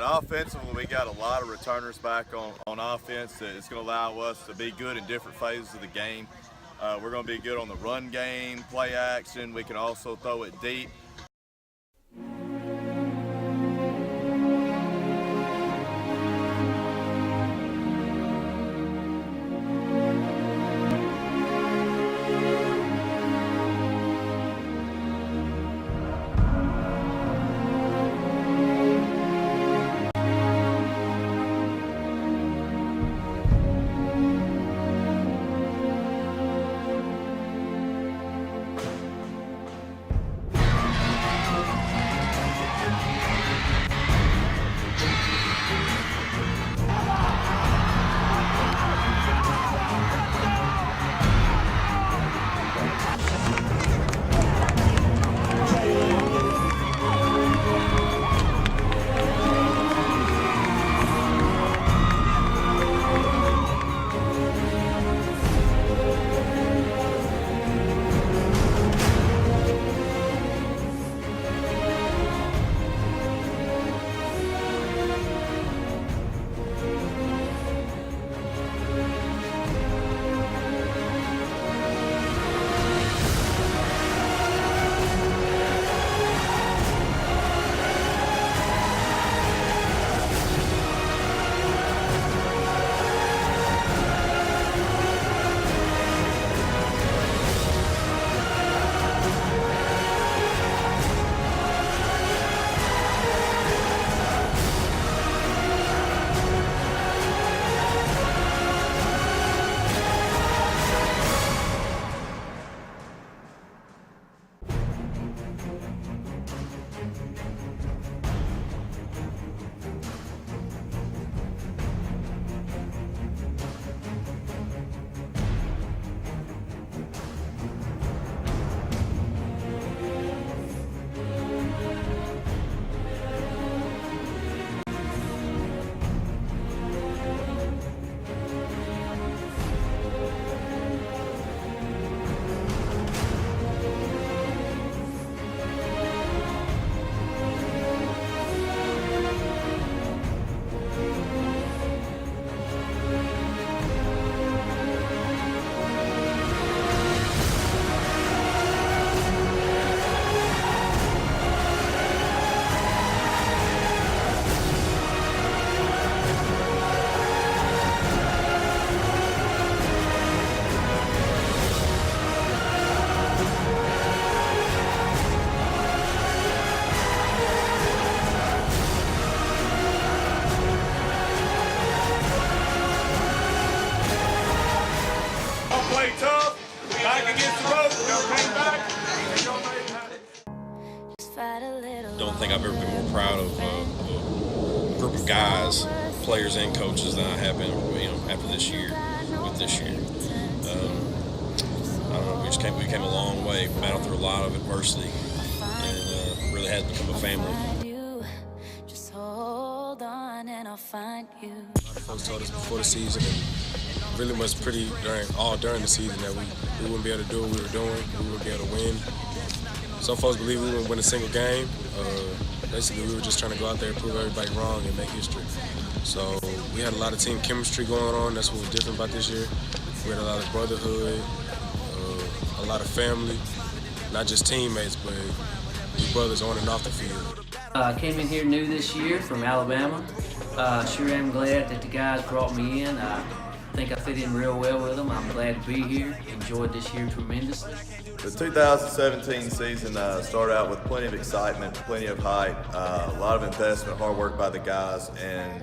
offensively, we got a lot of returners back on offense. It's going to allow us to be good in different phases of the game. We're going to be good on the run game, play action. We can also throw it deep. Play tough, back against the rope, came back. Don't think I've ever been more proud of a group of guys, players and coaches than I have been, after this year, with this year. I don't know, we came a long way, battled through a lot of adversity, and really has become a family. Just hold on and I'll find you. Folks told us before the season, and really was pretty during the season, that we wouldn't be able to do what we were doing, we wouldn't be able to win. Some folks believe we wouldn't win a single game. Basically, we were just trying to go out there and prove everybody wrong and make history. So we had a lot of team chemistry going on. That's what was different about this year. We had a lot of brotherhood, a lot of family, not just teammates, but we brothers on and off the field. I came in here new this year from Alabama. Sure am glad that the guys brought me in. I think I fit in real well with them. I'm glad to be here. Enjoyed this year tremendously. The 2017 season started out with plenty of excitement, plenty of hype, a lot of investment, hard work by the guys, and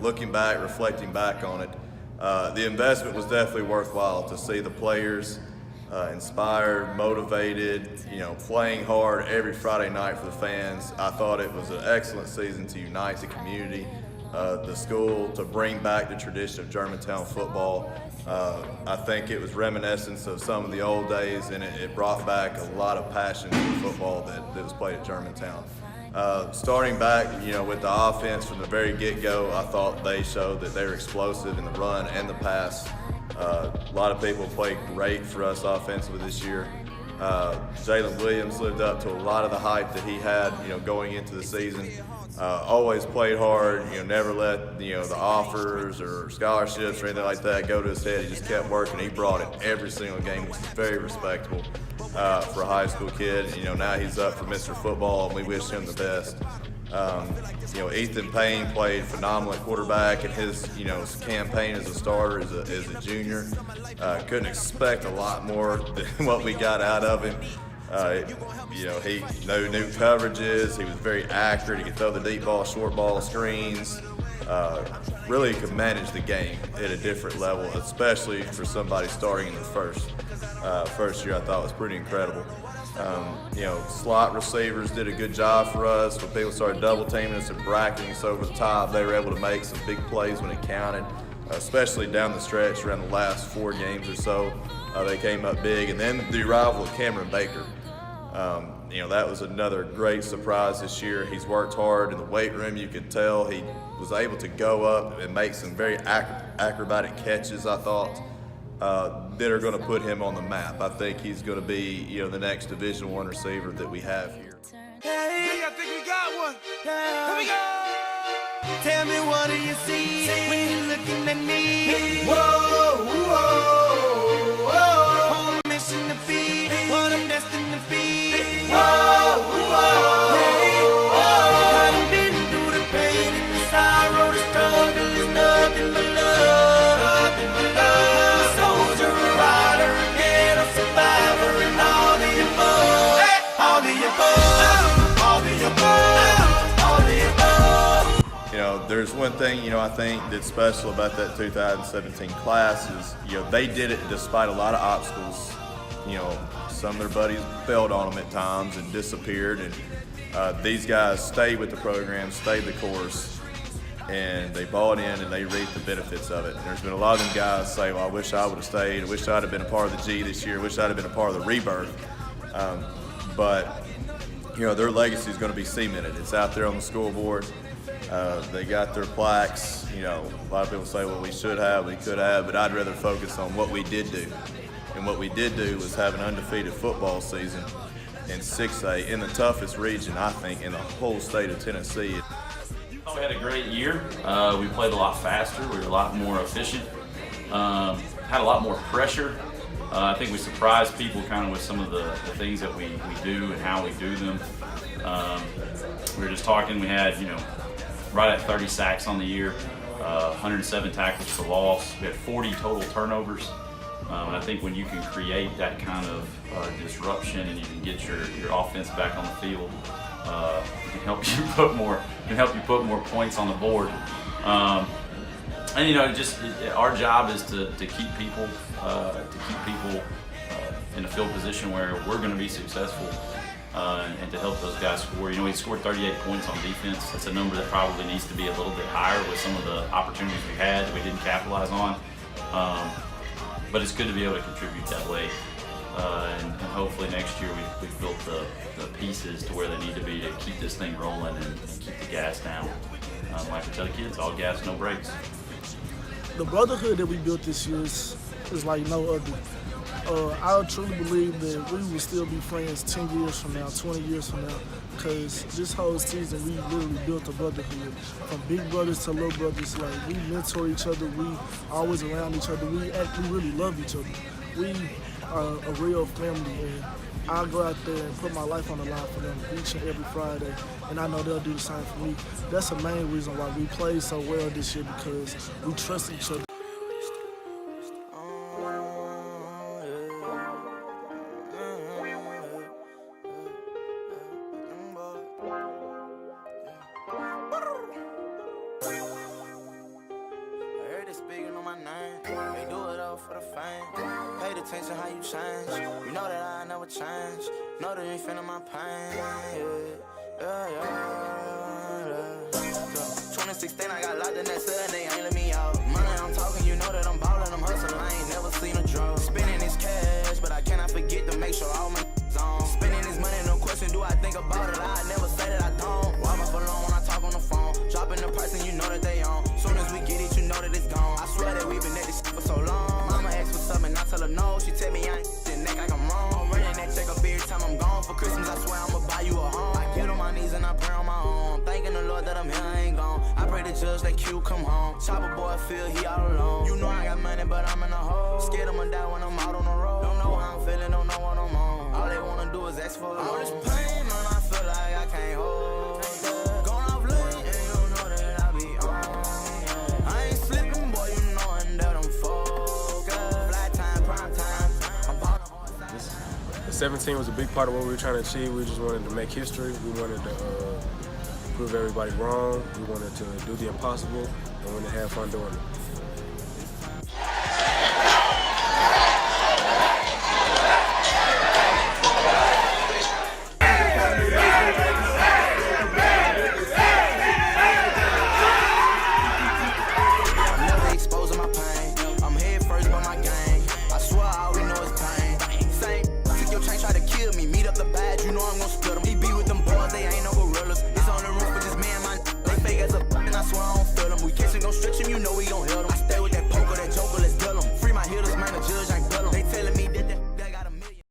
looking back, reflecting back on it, the investment was definitely worthwhile to see the players inspired, motivated, playing hard every Friday night for the fans. I thought it was an excellent season to unite the community, the school, to bring back the tradition of Germantown football. I think it was reminiscent of some of the old days, and it brought back a lot of passion to football that was played at Germantown. Starting back, with the offense from the very get-go, I thought they showed that they were explosive in the run and the pass. A lot of people played great for us offensively this year. Jalen Williams lived up to a lot of the hype that he had, going into the season. Always played hard, never let, the offers or scholarships or anything like that go to his head. He just kept working. He brought it every single game, which is very respectable for a high school kid. Now he's up for Mr. Football, and we wish him the best. Ethan Payne played phenomenal at quarterback in his, campaign as a starter as a junior. Couldn't expect a lot more than what we got out of him. He knew coverages. He was very accurate. He could throw the deep ball, short ball, screens. Really could manage the game at a different level, especially for somebody starting in the first year. I thought was pretty incredible. Slot receivers did a good job for us. When people started double teaming us and bracketing us over the top, they were able to make some big plays when it counted, especially down the stretch around the last 4 games or so. They came up big. And then the arrival of Cameron Baker. That was another great surprise this year. He's worked hard in the weight room. You could tell he was able to go up and make some very acrobatic catches, I thought, that are going to put him on the map. I think he's going to be, the next Division I receiver that we have here. Hey, I think we got one. Here we go. Tell me, what do you see when you're looking at me? Whoa, whoa, whoa. On a mission to be what I'm destined to be. Whoa, whoa, hey, whoa. I done been through the pain and the sorrow, the struggle is nothing but love. Nothing but love. A soldier, a rider, again, a survivor, and all the above. Hey, all the above. All the above. All the above. There's one thing, I think that's special about that 2017 class is, they did it despite a lot of obstacles. Some of their buddies bailed on them at times and disappeared, and these guys stayed with the program, stayed the course, and they bought in and they reaped the benefits of it. And there's been a lot of them guys say, well, I wish I would have stayed, I wish I'd have been a part of the G this year, I wish I'd have been a part of the rebirth. But their legacy is going to be cemented. It's out there on the scoreboard. They got their plaques. A lot of people say, well, we should have, we could have, but I'd rather focus on what we did do. And what we did do was have an undefeated football season in 6A in the toughest region, I think, in the whole state of Tennessee. We had a great year. We played a lot faster. We were a lot more efficient. Had a lot more pressure. I think we surprised people kind of with some of the things that we do and how we do them. We were just talking, we had, right at 30 sacks on the year, 107 tackles for loss. We had 40 total turnovers. And I think when you can create that kind of disruption and you can get your offense back on the field, it can help you put more points on the board. Our job is to keep people in a field position where we're going to be successful. And to help those guys score. He scored 38 points on defense. That's a number that probably needs to be a little bit higher with some of the opportunities we had that we didn't capitalize on. But it's good to be able to contribute that way. And hopefully next year we've built the pieces to where they need to be to keep this thing rolling and keep the gas down. Like I tell the kids, all gas, no brakes. The brotherhood that we built this year is like no other. I truly believe that we will still be friends 10 years from now, 20 years from now, because this whole season we literally built a brotherhood. From big brothers to little brothers, like we mentor each other, we always around each other, we really love each other. We are a real family, and I'll go out there and put my life on the line for them each and every Friday, and I know they'll do the same for me. That's the main reason why we played so well this year, because we trust each other. Speaking on my name, they do it all for the fame. Pay attention how you change. You know that I never change. Know that you feeling my pain. Yeah. 2016, I got locked in that cell and they ain't let me out. Money I'm talking, you know that I'm ballin', I'm hustling. I ain't never seen a drug. Spending this cash, but I cannot forget to make sure all my on. Spending this money, no question, do I think about it? I never say that I don't. Walk up alone when I talk on the phone. Dropping the price and you know that they on. Soon as we get it, you know that it's gone. I swear that we've been at this shit for so long. Mama asks for something, I tell her no. She tell me I ain't the neck like I'm wrong. Running that check want for Christmas, I swear I'ma buy you a home. I get on my knees and I pray on my own. Thanking the Lord that I'm here, I ain't gone. I pray the judge that Q come home. Chopper boy feel he all alone. You know I got money, but I'm in a hole. Scared I'ma die when I'm out on the road. Don't know how I'm feeling, don't know what I'm on. All they wanna do is ask for a all this pain, man, I feel like I can't hold. Gone off late, and you know that I be on. I ain't slipping, boy, you knowin' that I'm focused. Flight time, prime time, I'm bought a horse. The 17 was a big part of what we were trying to achieve. We just wanted to make history. We wanted to prove everybody wrong. We wanted to do the impossible and wanted to have fun doing it. Stretch him, you know we gon'